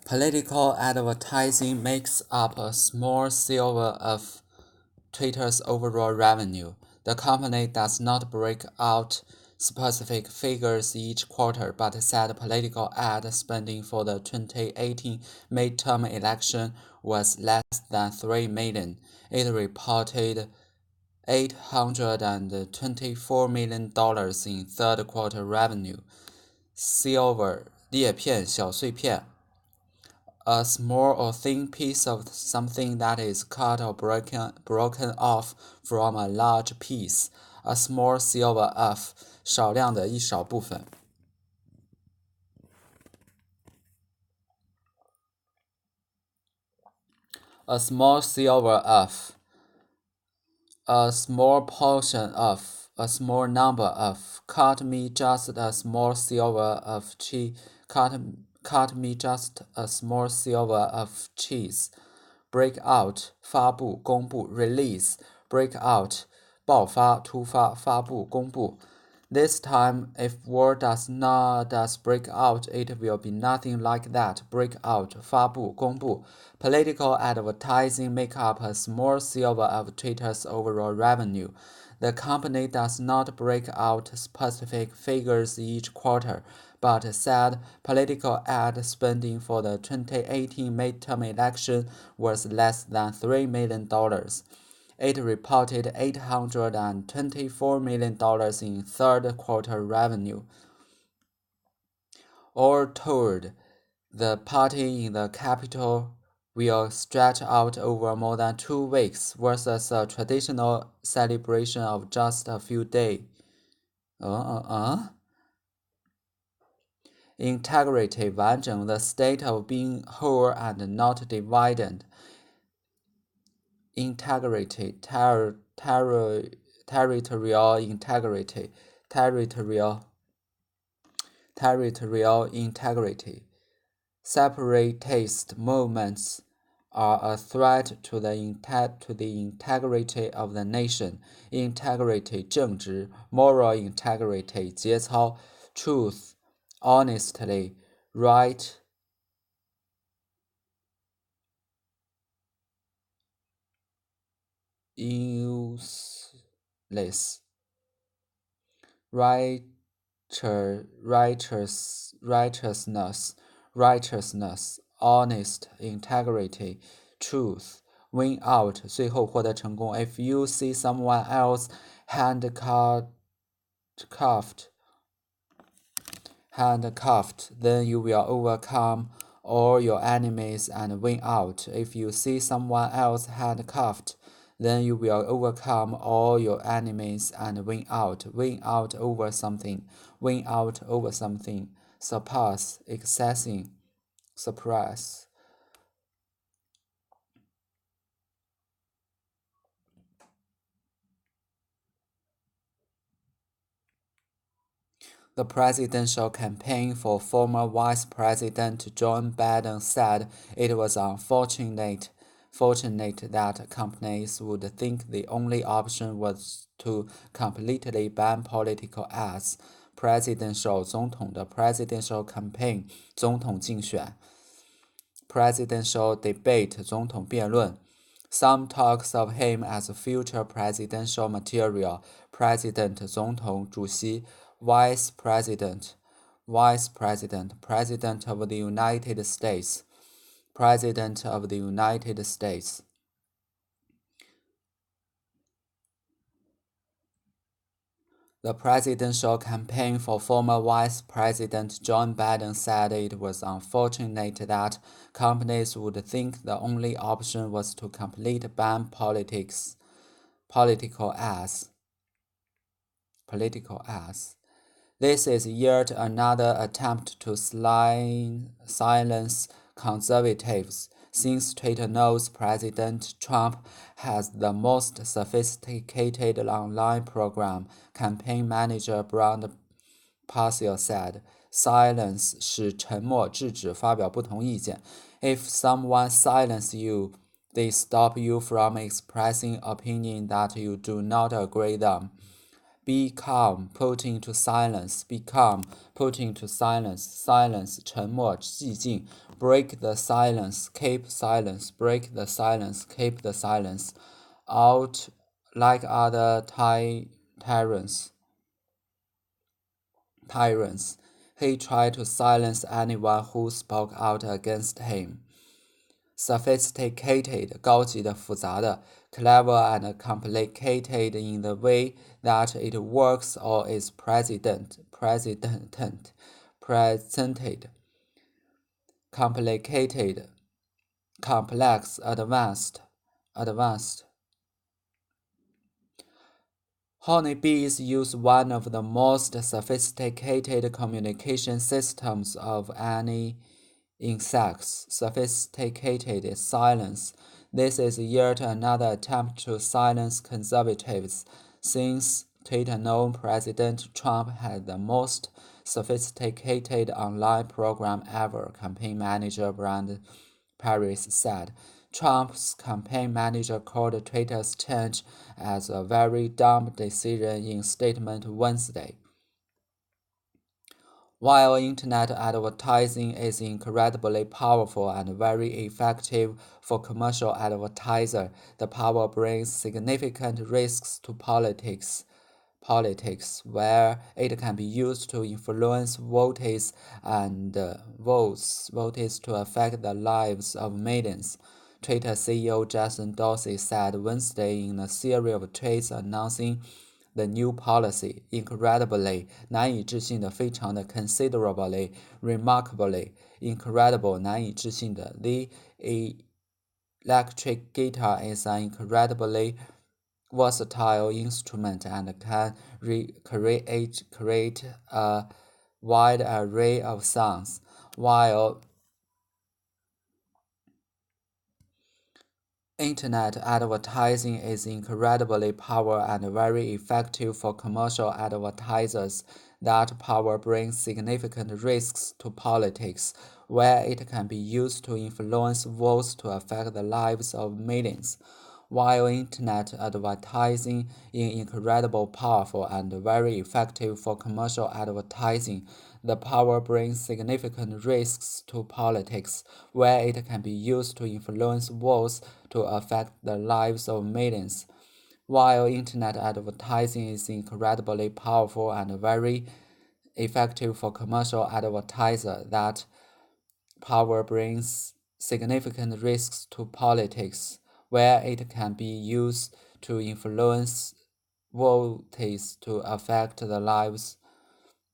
Political advertising makes up a small sliver of Twitter's overall revenue. The company does not break out specific figures each quarter, but said political ad spending for the 2018 midterm election was less than $3 million. It reported $824 million in third quarter revenue. Silver 叶片小碎片 a small or thin piece of something that is cut or broken off from a large piece. A small silver of 少量的一少部分。A small silver of a small portion of a small number of cut me just a small silver of cheese cut me just a small silver of cheese break out 发布公布 release break out 爆发突发发布公布 This time, if war does break out, it will be nothing like that. Break out, 发布公布 Political advertising make up a small sliver of Twitter's overall revenue. The company does not break out specific figures each quarter, but said political ad spending for the 2018 midterm election was less than $3 million. It reported $824 million in third quarter revenue. All told, the party in the capital will stretch out over more than 2 weeks versus a traditional celebration of just a few days. Integrity 完整 the state of being whole and not divided. Integrity, territorial integrity, territorial integrity. Separatist movements are a threat to the integrity of the nation. Integrity 正直 moral integrity 节操 truth honestly right useless righteousness, honest, integrity, truth, win out, 最后获得成功。If you see someone else handcuffed, then you will overcome all your enemies and win out. If you see someone else handcuffed, then you will overcome all your enemies and win out over something, surpass, excessing, suppress. The presidential campaign for former Vice President Joe Biden said it was unfortunate that companies would think the only option was to completely ban political ads. Presidential 总统的 presidential campaign 总统竞选 presidential debate 总统辩论 Some talks of him as future presidential material. President 总统主席 Vice President President of the United States President of the United States. The presidential campaign for former Vice President Joe Biden said it was unfortunate that companies would think the only option was to completely ban political ads. This is yet another attempt to silence conservatives, since Twitter knows President Trump has the most sophisticated online program, campaign manager Brad Parscale said. Silence 使沉默制止发表不同意见。If someone silences you, they stop you from expressing opinion that you do not agree them. Be calm, put into silence. Be calm, put into silence. Silence, 沉默，寂静。Break the silence, keep silence. Break the silence, keep the silence. Out like other tyrants. He tried to silence anyone who spoke out against him. Sophisticated, 高级的、复杂的 clever and complicated in the way that it works or is presented, complicated, complex, advanced. Honeybees use one of the most sophisticated communication systems of any insects. Sophisticated silence. This is yet another attempt to silence conservatives, since Twitter-known President Trump had the most sophisticated online program ever, campaign manager Brad Paris said. Trump's campaign manager called Twitter's change as a very dumb decision in a statement Wednesday. While internet advertising is incredibly powerful and very effective for commercial advertisers, the power brings significant risks to politics, where it can be used to influence voters and votes to affect the lives of millions. Twitter CEO Jason Dorsey said Wednesday in a series of tweets announcing the new policy. Incredibly, 难以置信的，非常的 considerably, remarkably, incredible, 难以置信的 The electric guitar is an incredibly versatile instrument and can create a wide array of sounds, while internet advertising is incredibly powerful and very effective for commercial advertisers. That power brings significant risks to politics, where it can be used to influence votes to affect the lives of millions. While internet advertising is incredibly powerful and very effective for commercial advertising, the power brings significant risks to politics, where it can be used to influence votes to affect the lives of millions. While internet advertising is incredibly powerful and very effective for commercial advertisers, that power brings significant risks to politics, where it can be used to influence votes to affect the lives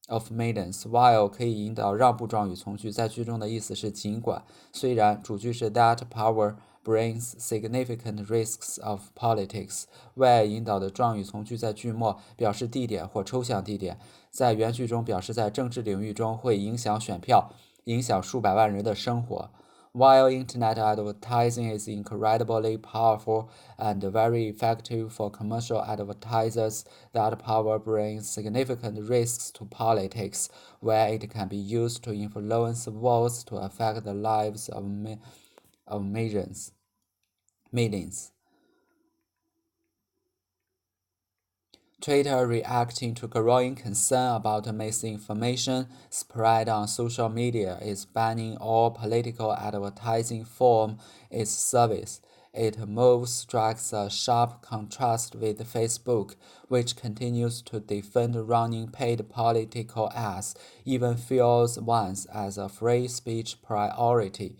of millions. While 可以引导让步状语从句，在句中的意思是尽管，虽然，主句是 that power brings significant risks of politics. where 引导的状语从句在句末表示地点或抽象地点，在原句中表示在政治领域中会影响选票，影响数百万人的生活。While internet advertising is incredibly powerful and very effective for commercial advertisers, that power brings significant risks to politics, where it can be used to influence votes to affect the lives of millions. Twitter reacting to growing concern about misinformation spread on social media is banning all political advertising from its service. Its move strikes a sharp contrast with Facebook, which continues to defend running paid political ads, even fuels ones as a free speech priority.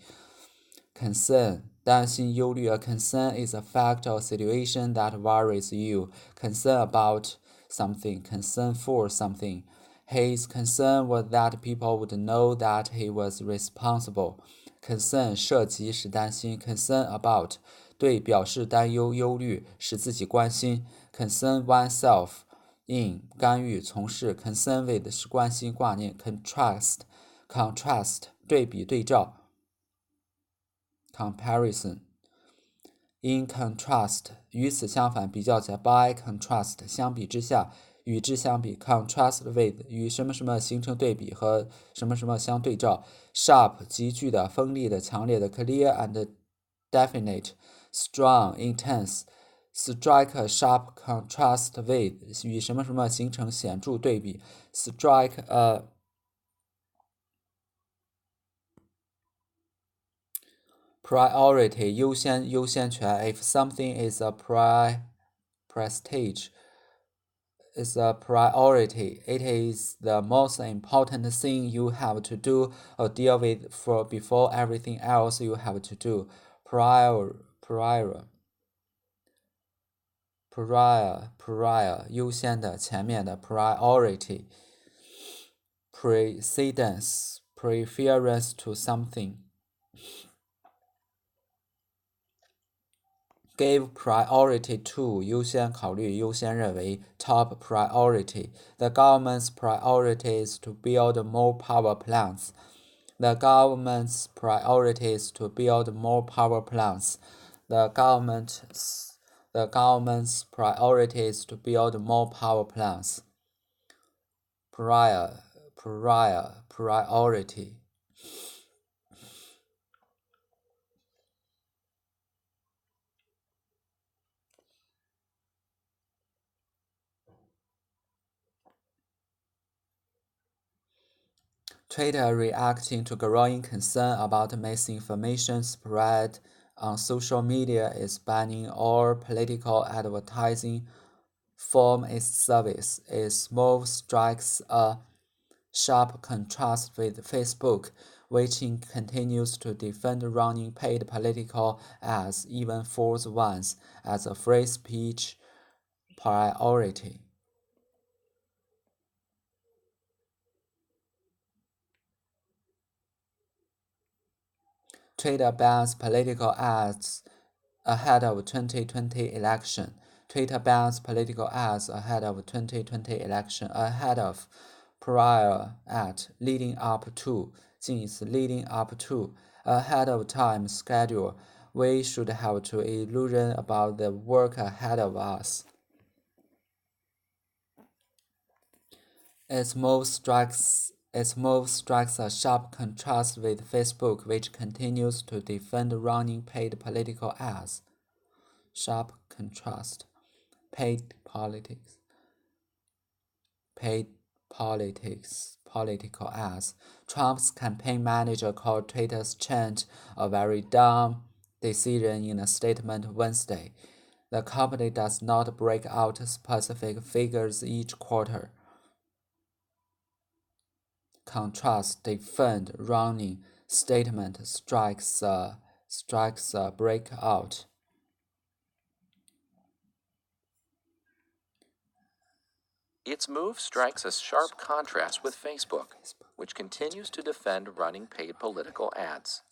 Concern, 担心、忧虑 A concern is a fact or situation that worries you. Concern about something, concern for something. His concern was that people would know that he was responsible. Concern 涉及使担心 concern about 对表示担忧、忧虑，使自己关心。Concern oneself in 干预、从事。Concern with 是关心、挂念。Contrast 对比、对照。Comparison. In contrast, 与此相反，比较起来 by contrast, 相比之下，与之相比 contrast with, 与什么什么形成对比和什么什么相对照 Sharp, 急剧的、锋利的、强烈的 Clear and definite, Strong, intense, strike a sharp contrast with 与什么什么形成显著对比 strike a priority 优先权 if something is a prestige is a priority. It is the most important thing you have to do or deal with for before everything else you have to do. Prior 优先的前面的 priority precedence preference to something give priority to 优先考虑优先认为 top priority. The government's priority is to build more power plants. The government's priority is to build more power plants. The government's priority is to build more power plants. Priority. Twitter reacting to growing concern about misinformation spread on social media is banning all political advertising from its service. Its move strikes a sharp contrast with Facebook, which continues to defend running paid political ads, even false ones, as a free speech priority. Twitter bans political ads ahead of 2020 election. Twitter bans political ads ahead of 2020 election. Ahead of, prior, at, leading up to, 近义词 leading up to, ahead of time, schedule. We should have to illusion about the work ahead of us. Its move strikes a sharp contrast with Facebook, which continues to defend running paid political ads. Sharp contrast. Paid politics. Political ads. Trump's campaign manager called Twitter's change a very dumb decision in a statement Wednesday. The company does not break out specific figures each quarter. Contrast, defend, running, statement strikes a breakout. Its move strikes a sharp contrast with Facebook, which continues to defend running paid political ads.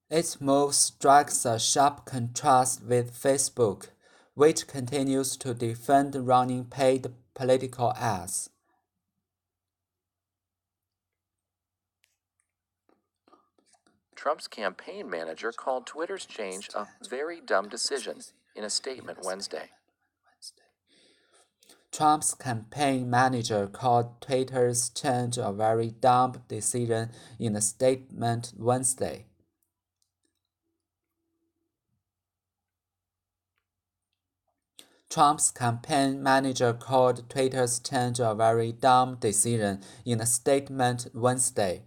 Its move strikes a sharp contrast with Facebook, which continues to defend running paid political ads. Trump's campaign manager called Twitter's change a very dumb decision in a statement Wednesday. Trump's campaign manager called Twitter's change a very dumb decision in a statement Wednesday. Trump's campaign manager called Twitter's change a very dumb decision in a statement Wednesday.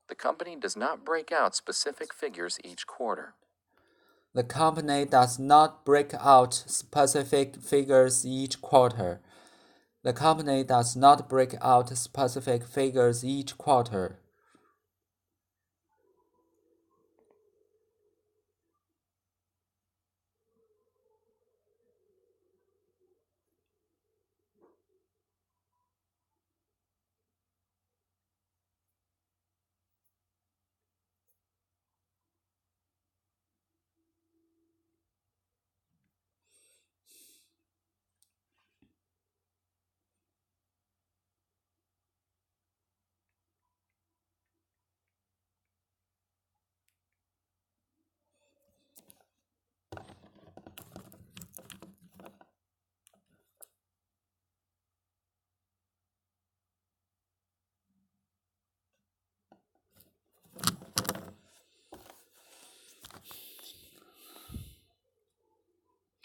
The company does not break out specific figures each quarter. The company does not break out specific figures each quarter. The company does not break out specific figures each quarter.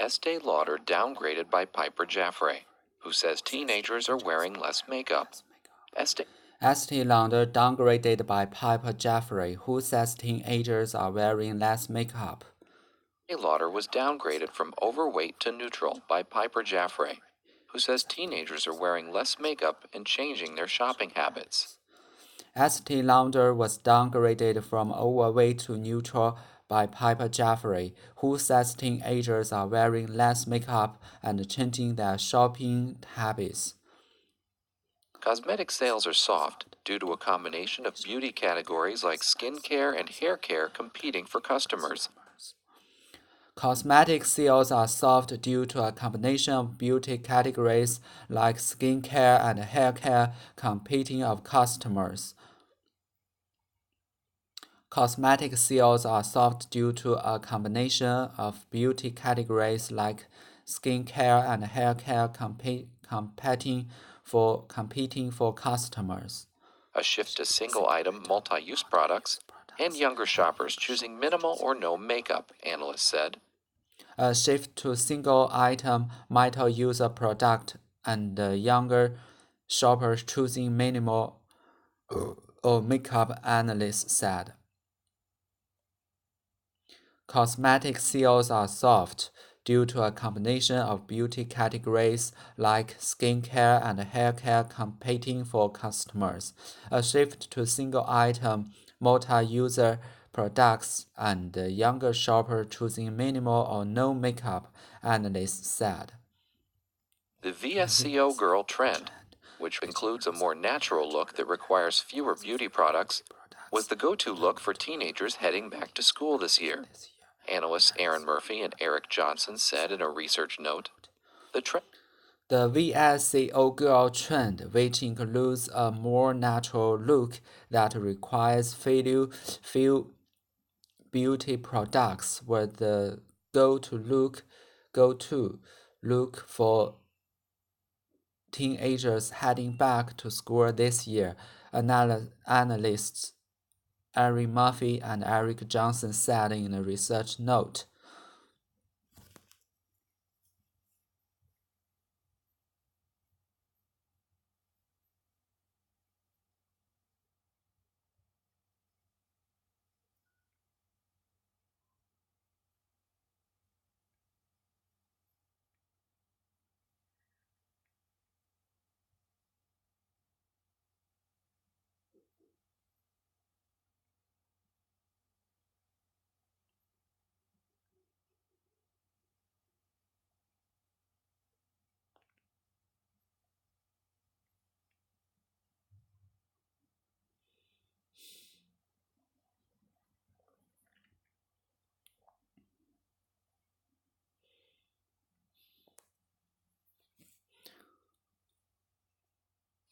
Estee Lauder downgraded by Piper Jaffray, who says teenagers are wearing less makeup. Estee Lauder downgraded by Piper Jaffray, who says teenagers are wearing less makeup. Estee Lauder was downgraded from overweight to neutral by Piper Jaffray, who says teenagers are wearing less makeup and changing their shopping habits. Estee Lauder was downgraded from overweight to neutral by Piper Jaffray, who says teenagers are wearing less makeup and changing their shopping habits. Cosmetic sales are soft due to a combination of beauty categories like skincare and hair care competing for customers. Cosmetic sales are soft due to a combination of beauty categories like skincare and hair care competing of customers. Cosmetic sales are soft due to a combination of beauty categories like skincare and hair care competing for customers. A shift to single-item multi-use products, and younger shoppers choosing minimal or no makeup, analysts said. A shift to single-item multi-use product and younger shoppers choosing minimal or makeup, analysts said. Cosmetic sales are soft due to a combination of beauty categories like skincare and hair care competing for customers, a shift to single-item multi-user products, and younger shoppers choosing minimal or no makeup, analysts said. The VSCO girl trend, which includes a more natural look that requires fewer beauty products, was the go-to look for teenagers heading back to school this year. Analysts Aaron Murphy and Eric Johnson said in a research note. The VSCO girl trend, which includes a more natural look that requires few beauty products, was the go-to look for teenagers heading back to school this year, analysts Aaron Murphy and Eric Johnson said in a research note.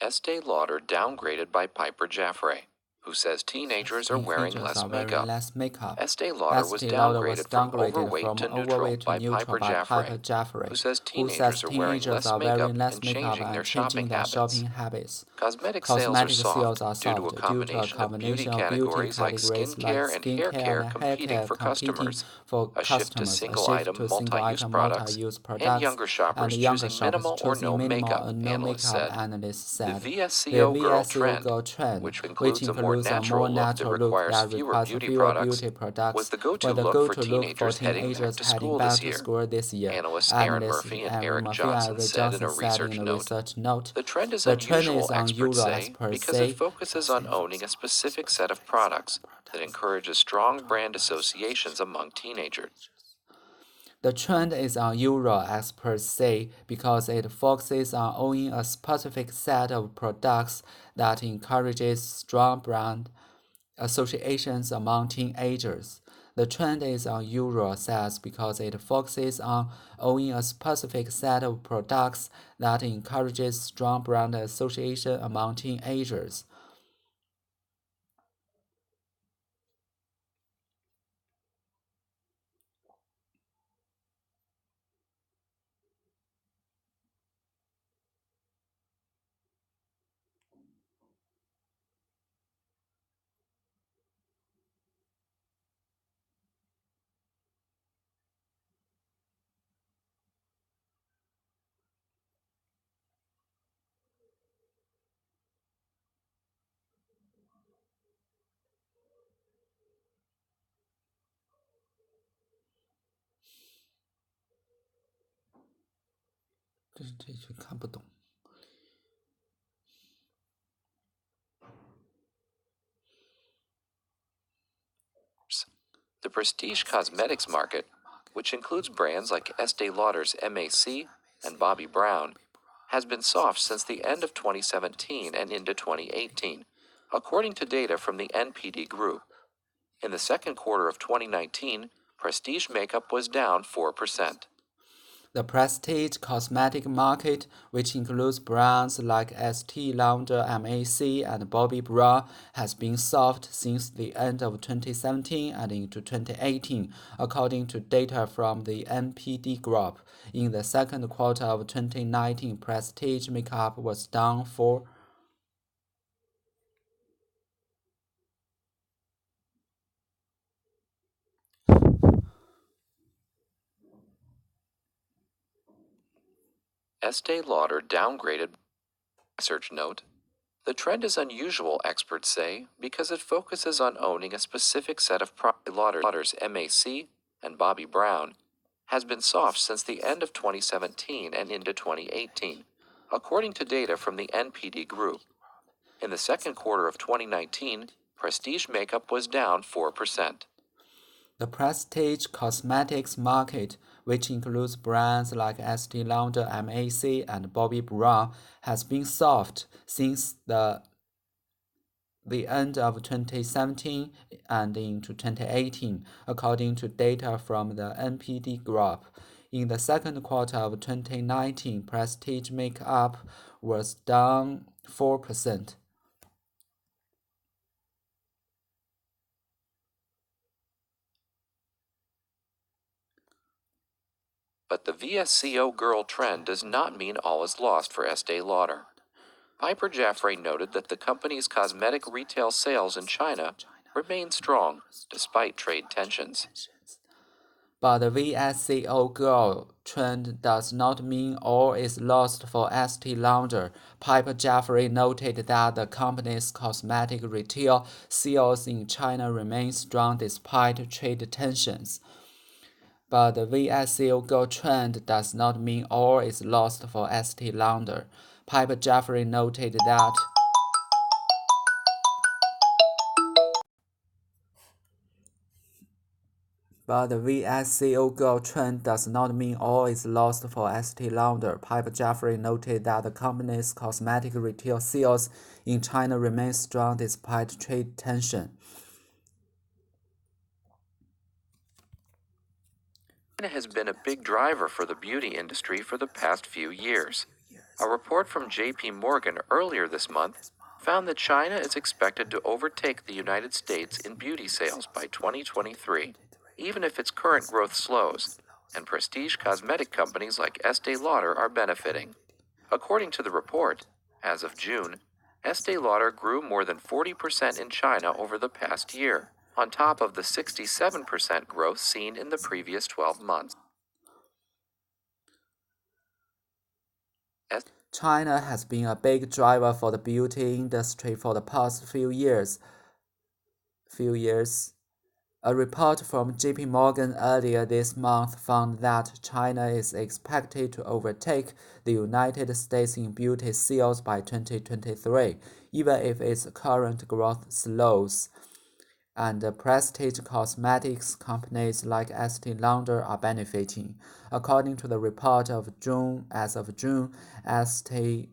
Estee Lauder downgraded by Piper Jaffray, who says teenagers are wearing less makeup. Estee Lauder was downgraded from overweight to neutral by Piper Jaffray, who says teenagers are wearing less makeup and changing their shopping habits. Cosmetic sales are soft due to a combination of beauty categories like skincare and hair care competing for customers, a shift to single-item multi-use products, and younger shoppers choosing minimal or no makeup, analysts said. The VSCO girl trend, which includes a more natural look that requires fewer beauty products, was the go-to look for teenagers heading back to school this year. Analysts Aaron Murphy and Eric Johnson said in a research note. The trend is unusual, experts say, because it focuses on owning a specific set of products that encourages strong brand associations among teenagers. The trend is unusual, experts say, because it focuses on owning a specific set of products that encourages strong brand associations among teenagers. The trend is unusual, says, because it focuses on owning a specific set of products that encourages strong brand association among teenagers. 这句看不懂。The prestige cosmetics market, which includes brands like Estee Lauder's MAC and Bobbi Brown, has been soft since the end of 2017 and into 2018, according to data from the NPD Group. In the second quarter of 2019, prestige makeup was down 4%. The prestige cosmetic market, which includes brands like Estee Lauder, MAC, and Bobbi Brown, has been soft since the end of 2017 and into 2018, according to data from the NPD Group. In the second quarter of 2019, prestige makeup was down 4%. Estee Lauder downgraded. Research note: the trend is unusual, experts say, because it focuses on owning a specific set of products. Lauder's MAC and Bobbi Brown has been soft since the end of 2017 and into 2018, according to data from the NPD Group. In the second quarter of 2019, prestige makeup was down 4%. The prestige cosmetics market, which includes brands like Estee Lauder, MAC, and Bobbi Brown, has been soft since the end of 2017 and into 2018, according to data from the NPD Group. In the second quarter of 2019, prestige makeup was down 4%. But the VSCO girl trend does not mean all is lost for Estee Lauder. Piper Jaffray noted that the company's cosmetic retail sales in China remain strong despite trade tensions. But the VSCO girl trend does not mean all is lost for Estee Lauder. Piper Jaffray noted that the company's cosmetic retail sales in China remain strong despite trade tensions. But the VSCO girl trend does not mean all is lost for Estee Lauder. Piper Jaffray noted that But the VSCO girl trend does not mean all is lost for Estee Lauder. Piper Jaffray noted that the company's cosmetic retail sales in China remain strong despite trade tension. China has been a big driver for the beauty industry for the past few years. A report from JP Morgan earlier this month found that China is expected to overtake the United States in beauty sales by 2023, even if its current growth slows, and prestige cosmetic companies like Estee Lauder are benefiting. According to the report, as of June, Estee Lauder grew more than 40% in China over the past year, on top of the 67% growth seen in the previous 12 months. China has been a big driver for the beauty industry for the past few years. A report from JP Morgan earlier this month found that China is expected to overtake the United States in beauty sales by 2023, even if its current growth slows. And prestige cosmetics companies like Estee Lauder are benefiting. According to the report of June, as of June, Estee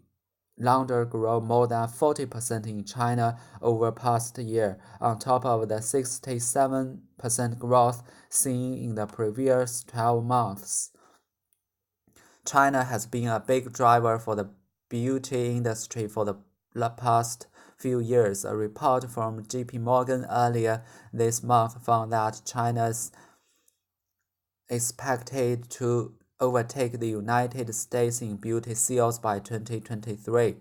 Lauder grew more than 40% in China over past year, on top of the 67% growth seen in the previous 12 months. China has been a big driver for the beauty industry for the past few years. A report from JP Morgan earlier this month found that China is expected to overtake the United States in beauty sales by 2023,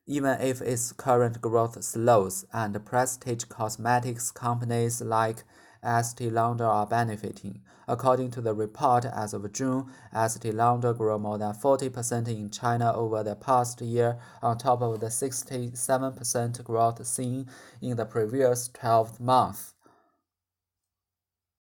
even if its current growth slows, and prestige cosmetics companies like Estee Lauder are benefiting. According to the report, as of June, Estee Lauder grew more than 40% in China over the past year, on top of the 67% growth seen in the previous 12 months.